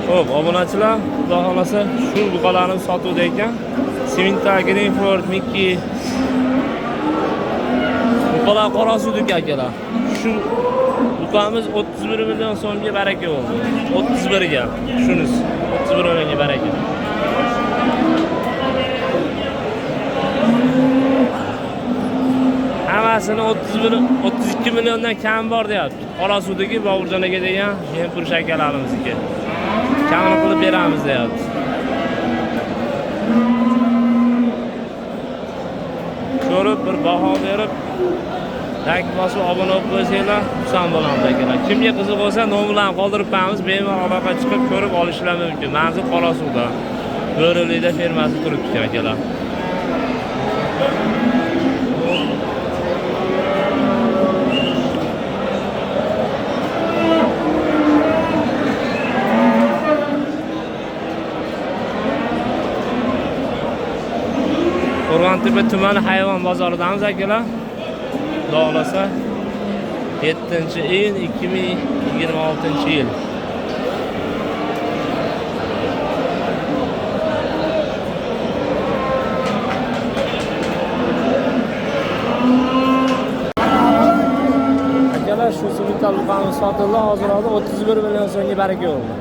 Xo'p, obunachilar, xudo xolasa shu buqalarni sotuvda ekan. Siminta, Greenford, Mickey. Buqalar qora suvdagi akalar. Shu buqamiz 31 million so'mga baraka bo'ldi. 31 ga. Shunisi 31 millionga baraka. Hammasini 32 milliondan kam bor deyapti. Qora suvdagi Boburjon aka degan Yempur akalarimizniki. Kamini qilib beramiz deyapti. Ko'rib bir baho berib, like bosib obuna bo'lib qo'ysanglar, xursand bo'lamiz akalar. Kimga qiziq bo'lsa, nomerlarni qoldirib qo'yamiz, bemalol aloqa chiqib ko'rib olishlar mumkin. Manzil Qorasuvda, Bo'rilikda fermasi turibdi akalar. Qo'rg'ontepa tumani hayvon bozoridamiz akalar. Xudo xolasa 7-iyun 2026-yil. Akalar shu simintal buqamiz sotildi, hozir 31 million so'mga baraka bo'ldi.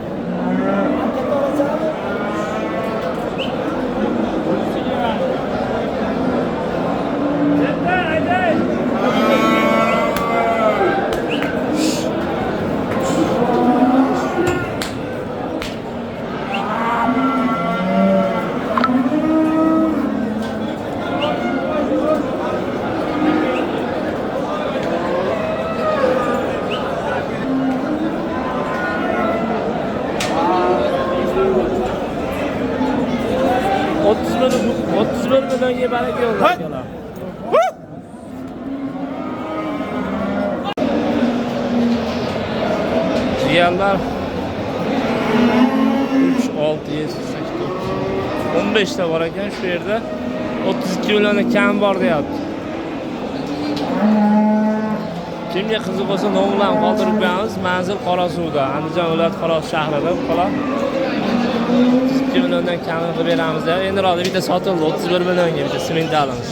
Millionga baraka bo'ldi akalar. Jiyanlar 3, 6, 7, 8, 15 ta bor ekan shu yerda. 32 milliondan kam bor deyapti. Kimga qiziq bo'lsa, nomerlarni qoldirib qo'yamiz. Manzil Qorasuvda, Andijon viloyati Qorasu shahrida buqalar. 32 milliondan kamini qilib beramiz. Endi hozir bitta sotildi 31 millionga bitta siminta olamiz.